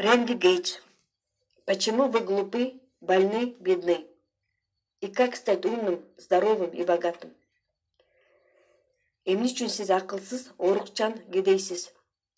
Рэнди Гейдж. Почему вы глупы, больны, бедны? И как стать умным, здоровым и богатым? Эмне үчүн сиз акылсыз, оорукчан, кедейсиз?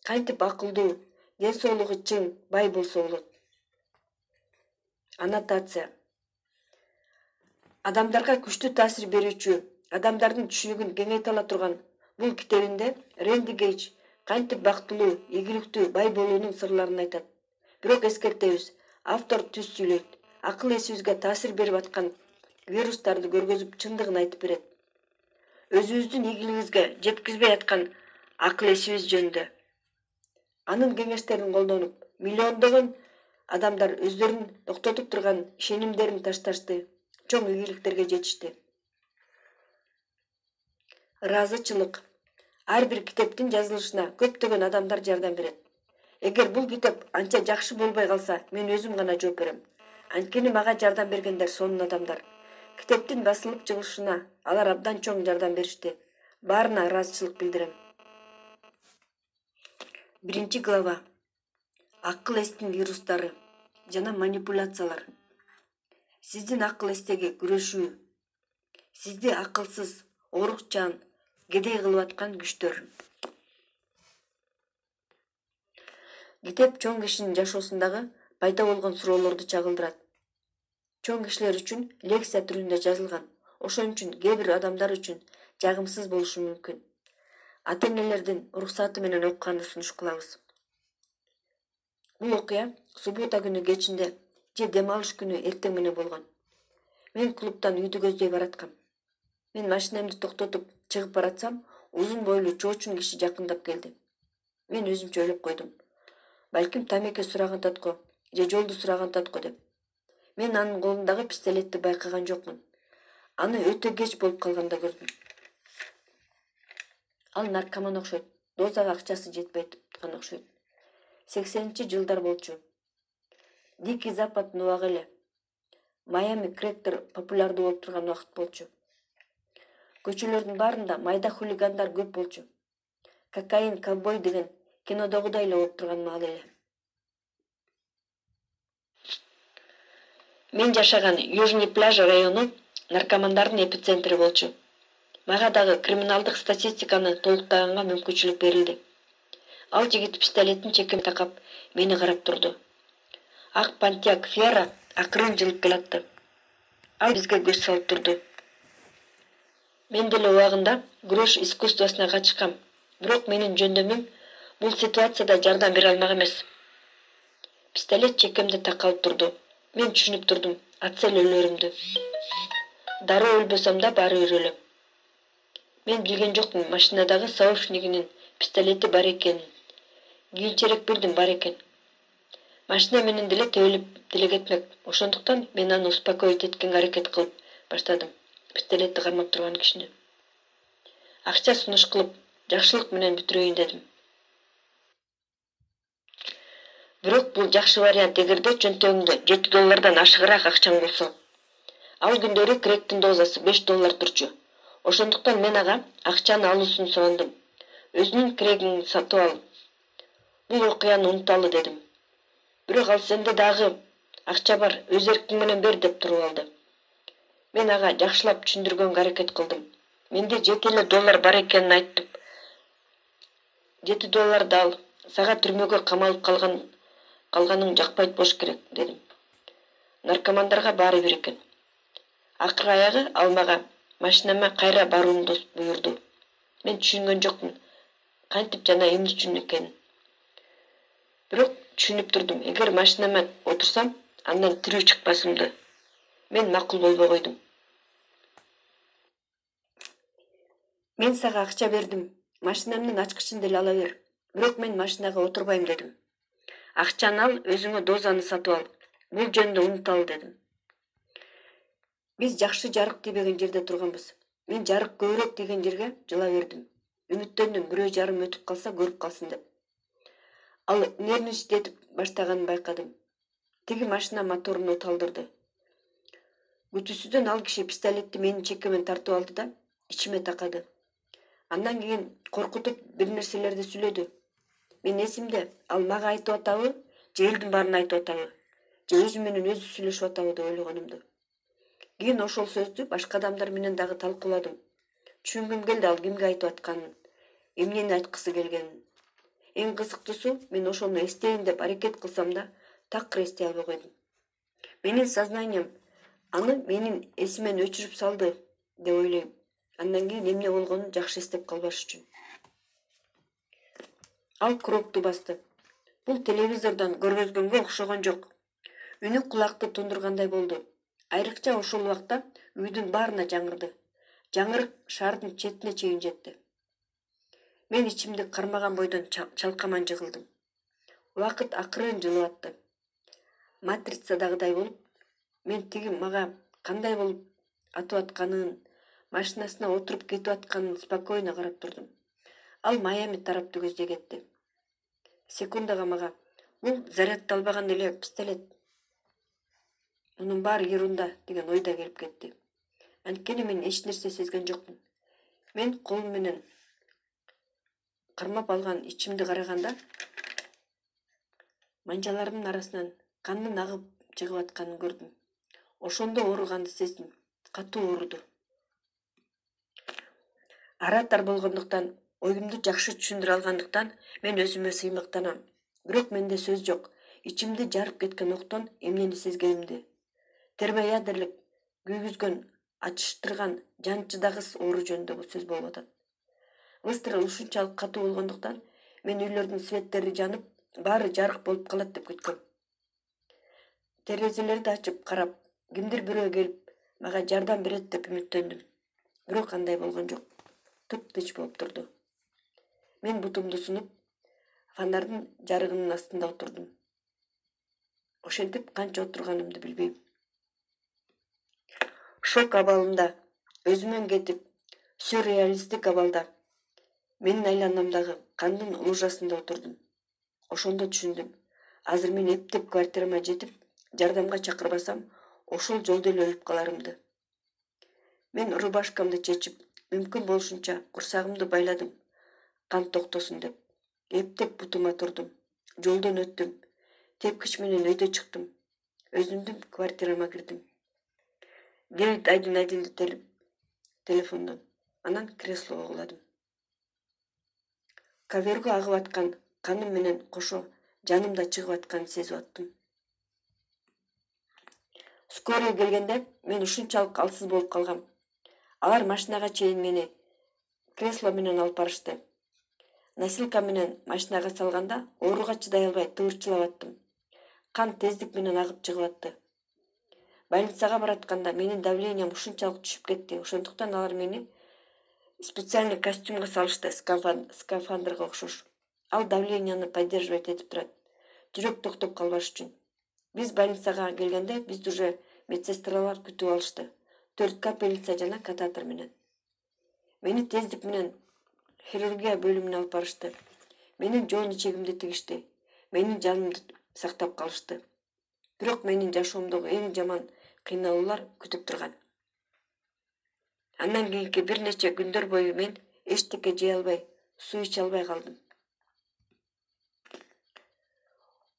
Кантип акылдуу, ден соолугу чың, бай болсо болот? Аннотация. Адамдарга күчтүү таасир берүүчү, адамдардын түшүнүгүн кеңейте ала турган бул китебинде Рэнди Гейдж кантип бактылуу, ийгиликтүү, бай болуунун сырларын айтат. Бирок эскертебиз, автор түз сүйлөйт. Акыл эсибизге таасир берип аткан вирустарды көргөзүп чындыгын айтып берет. Өзүбүздүн ийгилигибизге жеткизбей аткан акыл эсибиз жөнүндө. Анын кеңештерин колдонуп, миллиондогон адамдар өздөрүн токтотуп турган ишенимдерин ташташты, чоң ийгиликтерге жетишти. Ыраазычылык. Ар бир китептин жазылышына көптөгөн адамдар жардам берет. Эгер бул китеп анча жакшы болбой калса, мен өзүм гана жооп берем. Анткени мага жардам бергендер сонун адамдар. Китептин басылып чыгышына алар абдан чоң жардам беришти. Баарына ыраазычылык билдирем. 1 глава. Акыл эстин вирустары жана манипуляциялар. Сиздин акыл эстеги күрөшүү. Сизди акылсыз, оорукчан, кедей кылып аткан күчтөр. Китеп чоң кишинин жашоосундагы пайда болгон суроолорду чагылдырат. Чоң кишилер үчүн лекция түрүндө жазылган. Ошон үчүн кээ бир адамдар үчүн жагымсыз болушу мүмкүн. Ата-энелердин уруксаты менен окуганды сунуш кылабыз. Бул окуя суббота күнү кечинде же дем алыш күнү эртең менен болгон. Мен клубтан үйдү көздөй бараткам. Мен машинамды токтотуп чыгып баратсам, узун бойлуу чоочун киши жакындап келди. Мен өзүмчө ойлоп койдум. Балким тамеке сураган татко, же жолду сураган татко деп. Мен анын колундагы пистолетти байкаган жокмун. Аны өтө кеч болуп калганда көрдүм. Ал наркоман окшойт. Дозага акчасы жетпей турган окшойт. 80-жылдар болчу. Дикий Западдын убагы эле. Майами кректер популярдуу болуп турган убакыт болчу. Көчөлөрдүн баарында майда хулигандар көп болчу. Кокаин ковбой деген кинодогудай эле болуп турган маал эле. Мен жашаган Южный пляж району наркомандардын эпицентри болчу. Мага дагы криминалдык статистиканы толуктаганга мүмкүнчүлүк берилди. Ал жигит пистолетин чекеме такап мени карап турду. Ак Pontiac Fiero акырын жылып келатты. Ал бизге көз салып турду. Мен деле убагында күрөш искусствосуна катышкам. Бирок менин жөндөмүм бул ситуацияда жардам бере алмак эмес. Пистолет чекемде такалып турду. Мен түшүнүп турдум, атса эле өлөрүмдү. Дароо өлбөсөм да баары бир өлөм. Мен билген жокмун машинадагы сообщникинин пистолети бар экенин. Кийинчерээк билдим бар экен. Машина менен деле тебелип деле кетмек. Ошондуктан мен аны успокоить эткенге аракет кылып баштадым. Пистолетти кармап турган кишини. Акча сунуш кылып, жакшылык менен бүтүрөйүн дедим. Бирок бул жакшы вариант эгерде чөнтөгүңдө $7 ашыгыраак акчаң болсо. Ал күндөрү кректин дозасы $5 турчу. Ошондуктан мен ага акчаны алуусун сурандым. Өзүнүн крегиңди сатып ал. Бул окуяны унуталы дедим. Бирок ал сенде дагы акча бар, өз эркиң менен бер деп туруп алды. Мен ага жакшылап түшүндүргөнгө аракет кылдым. Менде $7 бар экенин айтып, $7 ал, сага түрмөгө камалып калганың жакпайт болуш керек дедим. Наркомандарга баары бир экен. Акыры аягы ал мага машинама кайра баруумду буйрду. Мен түшүнгөн жокмун. Кантип жана эмне үчүн экенин. Бирок түшүнүп турдум. Эгер машинама отурсам, андан тирүү чыкпасымды. Мен макул болбой койдум. Мен сага акча бердим. Машинамдын ачкычын деле ала бер. Бирок мен машинага отурбайм дедим. Акчаны ал, өзүңө дозаны сатып ал. Бул жөнүндө унуталы дедим. Биз жакшы жарык тийбеген жерде турганбыз. Мен жарык көбүрөөк тийген жерге жыла бердим. Үмүттөндүм, 1,5 өтүп калса көрүп калсын деп. Ал нервничать баштаганын байкадым. Тиги машина моторун оталдырды. Күтүүсүздөн ал киши пистолетти менин чекемен тартып алды да ичиме такады. Андан кийин коркутуп бир нерселерди сүйлөдү. Мен эсимде, ал мага айтып атабы, же элдин баарын айтып атабы, же өзүм менен өзү сүйлөшүп атабы деп ойлогонумду. Кийин ошол сөздү башка адамдар менен дагы талкууладым. Түшүнгүм келди ал кимге айтып атканын, эмнени айткысы келгенин. Эң кызыктуусу, мен ошону эстейин деп аракет кылсам да, такыр эстей албай койдум. Менин сознанием аны менин эсимен өчүрүп салды деп ойлойм. Андан кийин эмне болгонун жакшы эстеп калбаш үчүн. Ал курокту басты. Бул телевизордон көргөзгөнгө окшогон жок. Үнү кулакты тундургандай болду. Айрыкча ошол убакта үйдүн баарына жаңырды. Жаңырык шаардын четине чейин жетти. Мен ичимди кармаган бойдон чалкаман жыгылдым. Убакыт акырын жылып атты. Матрицадагыдай болуп, мен тиги мага кандай болуп атып атканын, машинасына отуруп кетип атканын спокойно карап турдум. Ал Майами тарапты көздөй кетти. Секундага мага бул заряддалбаган эле пистолет. Мунун баары ерунда деген ой да келип кетти. Анткени мен эч нерсе сезген жокмун. Мен колум менен кармап алган ичимди караганда манжаларымдын арасынан кандын агып чыгып атканын көрдүм. Ошондо ооруганды сездим. Катуу ооруду. Оратор болгондуктан, оюмду жакшы түшүндүрө алгандыктан мен өзүмө сыймыктанам. Бирок менде сөз жок. Ичимди жарып кеткен октон эмнени сезгенимди. Термоядерлик күйгүзгөн, ачыштырган, жан чыдагыс оору жөнүндө бул сөз болуп атат. Выстрел ушунчалык катуу болгондуктан мен үйлөрдүн светтери жанып, баары жарык болуп калат деп күткөм. Терезелерди ачып карап, кимдир бирөө келип, мага жардам берет деп үмүттөндүм. Бирок андай болгон жок. Тыптыч болуп турду. Мен бутумду сунуп, фонардын жарыгынын астында отурдум. Ошентип канча отурганымды билбейм. Шок абалында, өзүмөн кетип, сюрреалисттик абалда, менин айланамдагы кандын лужасында отурдум. Ошондо түшүндүм. Азыр мен эптеп квартирама жетип, жардамга чакырбасам, ошол жолдо эле өлүп каларымды. Мен рубашкамды чечип, мүмкүн болушунча курсагымды байладым. Кан токтосун деп. Эптеп бутума турдум. Жолдон өттүм. Тепкич менен өйдө чыктым. Өзүмдүн квартирама кирдим. Девит айдын телефондон. Анан креслого куладым. Коверге агып аткан каным менен кошо жанымда чыгып атканын сезип аттым. Скорый келгенде мен ушунчалык алсыз болуп калгам. Алар машинага чейин мени кресло менен алып барышты. Носилка менен машинага салганда ооруга чыдай албай тыбырчылап аттым. Кан тездик менен агып чыгып атты. Больницага баратканда менин давлением ушунчалык түшүп кетти. Ошондуктан алар мени специальный костюмга салышты, скафандрга окшош. Ал давленияны поддерживать этип турат. Жүрөк токтоп калбаш үчүн. Биз больницага келгенде бизди уже медсестралар күтүп алышты. 4 капельница жана кататор менен. Мени тездик менен хирургия бөлүмүнө алып барышты. Менин жоон ичегимди тигишти. Менин жанымды сактап калышты. Бирок менин жашоомдогу эң жаман кыйналуулар күтүп турган. Андан кийинки бир нече күндөр бою мен эчтеке жей албай, суу иче албай калдым.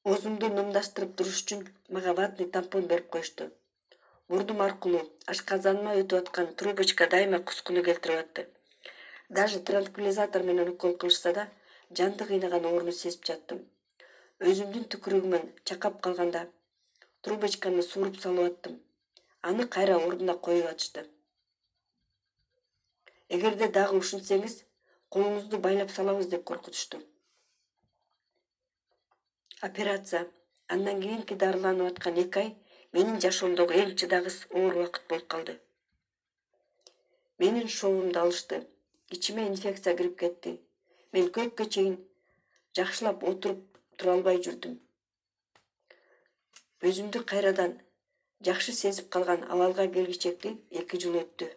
Оозумду нымдаштырып туруш үчүн мага ватный тампон берип коюшту. Мурдум аркылуу ашказаныма өтүп аткан трубочка дайыма кускуну келтирип атты. Даже транквилизатор менен укол кылышса да, жанды кыйнаган ооруну сезип жаттым. Өзүмдүн түкүрүгүмөн чакап калганда трубочканы сууруп салып аттым. Аны кайра ордуна коюп атышты. Эгерде дагы ушинсеңиз, колуңузду байлап салабыз деп коркутушту. Операция. Андан кийинки дарыланып аткан 2 ай менин жашоомдогу эң чыдагыс оор убакыт болуп калды. Менин шоуумду алышты. Ичиме инфекция кирип кетти. Мен көпкө чейин жакшылап отуруп тура албай жүрдүм. Өзүмдү кайрадан жакшы сезип калган абалга келгичекти 2 жыл өттү.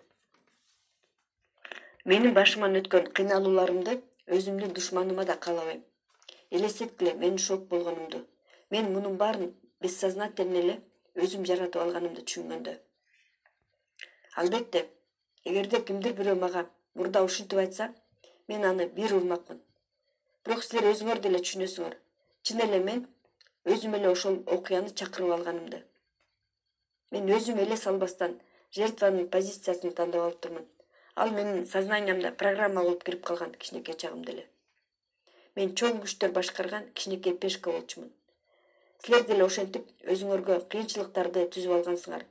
Менин башыман өткөн кыйналууларымды өзүмдүн душманыма да каалабайм. Элестеткиле менин шок болгонумду. Мен мунун баарын бессознательно эле өзүм жаратып алганымды түшүнгөндө. Албетте, эгерде кимдир бирөө мага мурда ушинтип айтса, мен аны бир урмакмын. Бирок силер өзүңөр деле түшүнөсүңөр. Чын эле мен өзүм эле ошол окуяны чакырып алганымды. Мен өзүм эле салбастан жертванын позициясын тандап алып турмун. Ал менин сознаниямда программа болуп кирип калган кичинекей чагымда эле. Мен чоң күчтөр башкарган кичинекей пешка болчумун. Силер деле ошентип өзүңөргө кыйынчылыктарды түзүп алгансыңар.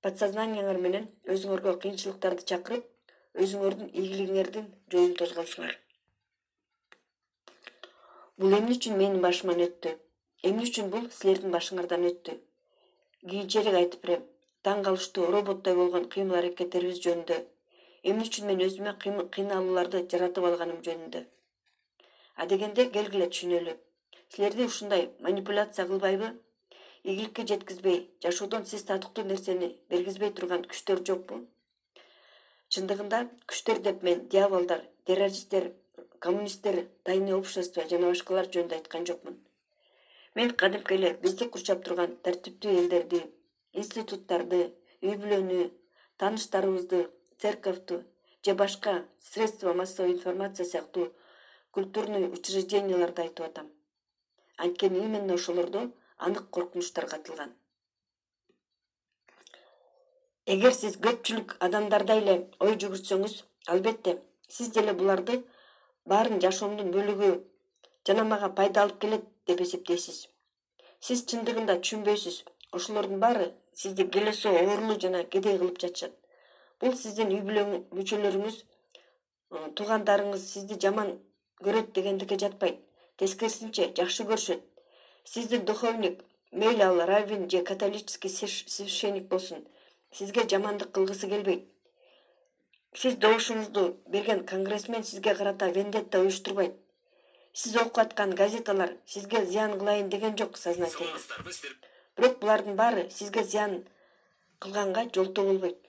Подсознанияңар менен өзүңөргө кыйынчылыктарды чакырып, өзүңөрдүн ийгилигиңердин жолун тозгансыңар. Бул эмне үчүн менин башыман өттү? Эмне үчүн бул силердин башыңардан өттү? Кийинчерээк айтып берем. Таң калыштуу роботтой болгон кыймыл-аракеттерибиз жөнүндө. Эмне үчүн мен өзүмө кыйналууларды жаратып алганым жөнүндө. Адегенде келгиле түшүнөлү. Силерди ушундай манипуляция кылбайбы? Ийгиликке жеткизбей, жашоодон сиз татыктуу нерсени бергизбей турган күчтөр жокпу? Чындыгында күчтөр деп мен дьяволдар, террористтер, коммунисттер, тайный общество жана башкалар жөнүндө айткан жокмун. Мен кадимки эле бизди курчап турган тартиптүү элдерди, институттарды, үй-бүлөнү, тааныштарыбызды, церковду же башка средства массовой информация сыяктуу культурный учрежденияларды айтып атам. Анткени именно ошолордо анык коркунучтар катылган. Эгер сиз көпчүлүк адамдардай эле ой жүгүртсөңүз, албетте, сиз деле буларды баарын жашоомдун бөлүгү жана мага пайда алып келет деп эсептейсиз. Сиз чындыгында түшүнбөйсүз. Ошолордун баары сизди келесоо оорулуу жана кедей кылып жатышат. Бул сиздин үй-бүлө мүчөлөрүңүз, туугандарыңыз сизди жаман көрөт дегендикке жатпайт. Тескерисинче жакшы көрүшөт. Сизди духовник, мейли ал раввин же католический священник болсун, сизге жамандык кылгысы келбейт. Сиз добушуңузду берген конгрессмен сизге карата вендетта уюштурбайт. Сиз окуп аткан газеталар сизге зыян кылайын деген жок сознательно. Бирок булардын баары сизге зыян кылганга жолтоо болбойт.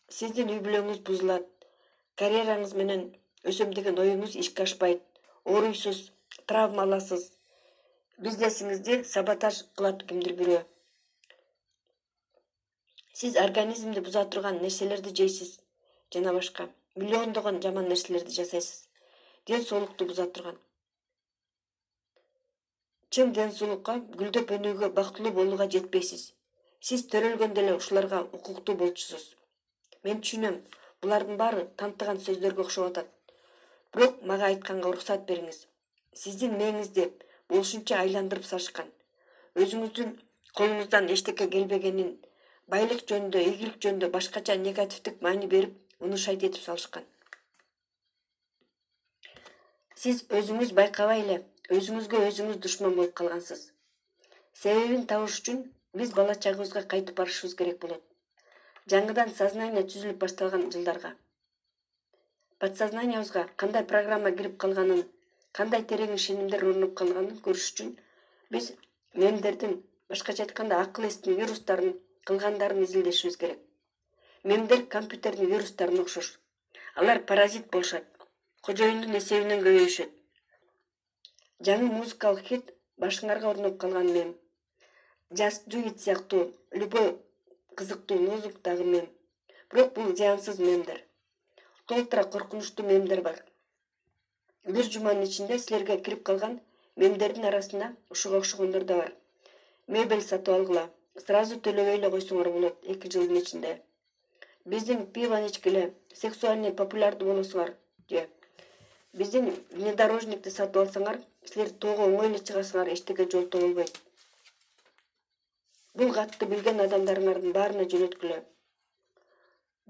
Сиздин үй-бүлөңүз бузулат, карьераңыз менен өсөм деген оюңуз ишке ашпайт, ооруйсуз, травма аласыз, бизнесиңизди саботаж кылат кимдир бирөө. Сиз организмди буза турган нерселерди жейсиз жана башка миллиондогон жаман нерселерди жасайсыз. Ден соолукту буза турган. Чын ден соолукка, гүлдөп өнүүгө, бактылуу болууга жетпейсиз. Сиз төрөлгөндө эле ушуларга укуктуу болчусуз. Мен түшүнөм, булардын баары тантыган сөздөргө окшоп атат. Бирок мага айтканга уруксат бериңиз. Сиздин мээңизди ушунча айландырып салышкан. Өзүңүздүн колуңуздан эчтеке келбегенин, байлык жөнүндө, ийгилик жөнүндө башкача негативдик маани берип, унушайт этип салышкан. Сиз өзүңүз байкабай эле өзүңүзгө өзүңүз душман болуп калгансыз. Себебин табыш үчүн биз бала чагыбызга кайтып барышыбыз керек болот. Жаңыдан сознание түзүлүп башталган жылдарга. Подсознаниябызга кандай программа кирип калганын, кандай терең ишенимдер орноп калганын көрүш үчүн биз мемдердин, башкача айтканда акыл эстин вирустарын, кылгандарын изилдешибиз керек. Мемдер компьютердин вирустарына окшош. Алар паразит болушат. Кожоюндун эсебинен көбөйүшөт. Жаңы музыкалык хит башыңарга орноп калган мем. Just do it сыяктуу любой кызыктуу музыктагы мем. Бирок бул зыянсыз мемдер. Толтура коркунучтуу мемдер бар. Бир жуманын ичинде силерге кирип калган мемдердин арасында ушуга окшогондор да бар. Мебель сатып алгыла, сразу төлөбөй эле койсоңор болот 2 жылдын ичинде. Биздин пивону ичкиле, сексуальный популярдуу болосуңар же. Биздин внедорожникти сатып алсаңар, силер тоого оңой эле чыгасыңар, эчтеке жолтоо болбойт. Бул катты билген адамдарыңардын баарына жөнөткүлө.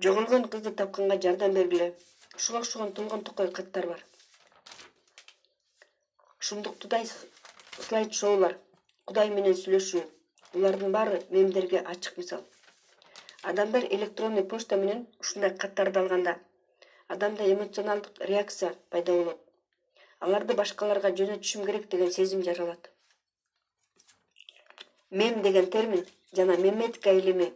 Жоголгон кызды тапканга жардам бергиле. Ушуга окшогон толгон токой каттар бар. Шундуктудай слайд-шоулар, Кудай менен сүйлөшүү, булардын баары мемдерге ачык мисал. Адамдар электронный почта менен ушундай каттарды алганда, адамда эмоционалдык реакция пайда болот. Аларды башкаларга жөнөтүшүм керек деген сезим жаралат. Мем деген термин жана меметика илими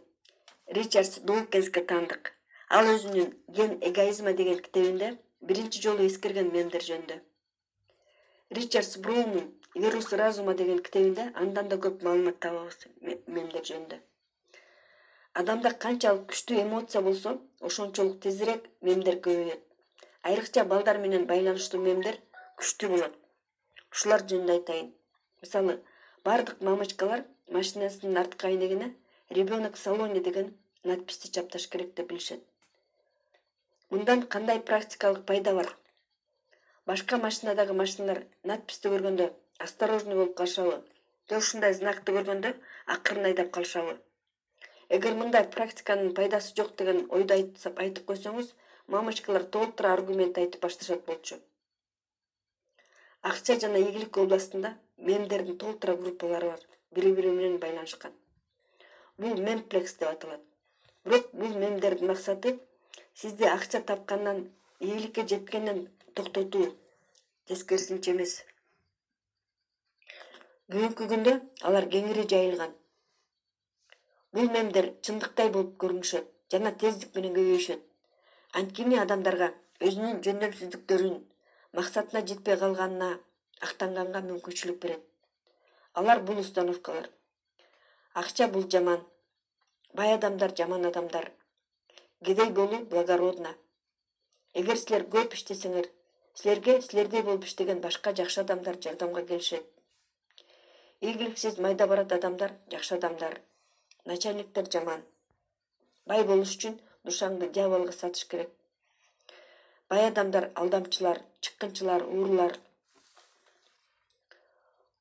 Ричард Доукинске таандык. Ал өзүнүн ген эгоизма деген китебинде биринчи жолу эскерген мемдер жөнүндө. Ричард Браунун Вирус разума деген китебинде андан да көп маалымат табабыз мемдер жөнүндө. Адамда канчалык күчтүү эмоция болсо, ошончолук тезирээк мемдер көбөйөт. Айрыкча балдар менен байланыштуу мемдер күчтүү болот. Ушулар жөнүндө айтайын. Мисалы, Бардык мамочкалар машинасынын арткы айнегине «Ребенок в салоне» деген надписти чапташ керек деп билишет. Мындан кандай практикалык пайда бар? Башка машинадагы машиналар надписти көргөндө осторожный болуп калышабы? Же ушундай знакты көргөндө акырын айдап калышабы? Эгер мындай практиканын пайдасы жок деген ойду айтып койсоңуз, мамочкалар толтура аргумент айтып башташат болчу. Акча жана ийгилик областында мемдердин толтура группалары бар, бири-бири менен байланышкан. Бул мемплекс деп аталат. Бирок бул мемдердин максаты сизди акча тапкандан, ийгиликке жеткенден токтотуу, тескерисинче эмес. Бүгүнкү күндө алар кеңири жайылган. Бул мемдер чындыктай болуп көрүнүшөт жана тездик менен көбөйүшөт. Анткени адамдарга өзүнүн жөндөмсүздүктөрүн, максатына жетпей калганына актанганга мүмкүнчүлүк берет. Алар бул установкалар. Акча бул жаман. Бай адамдар жаман адамдар. Кедей болуу благородно. Эгер силер көп иштесеңер, силерге силердей болуп иштеген башка жакшы адамдар жардамга келишет. Ийгиликсиз майда барат адамдар жакшы адамдар. Начальниктер жаман. Бай болуш үчүн душаңды дьяволго сатыш керек. Бай адамдар алдамчылар, чыккынчылар, уурулар.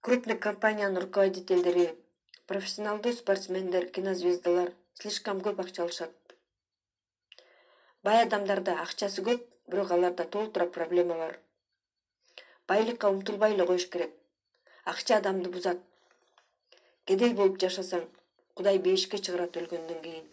Крупный компаниянын руководителдери, профессионалдуу спортсмендер, кинозвездалар слишком көп акча алышат. Бай адамдарда акчасы көп, бирок аларда толтура проблема бар. Байлыкка умтулбай эле коюш керек. Акча адамды бузат. Кедей болуп жашасаң, Кудай бейишке чыгарат өлгөндөн кийин.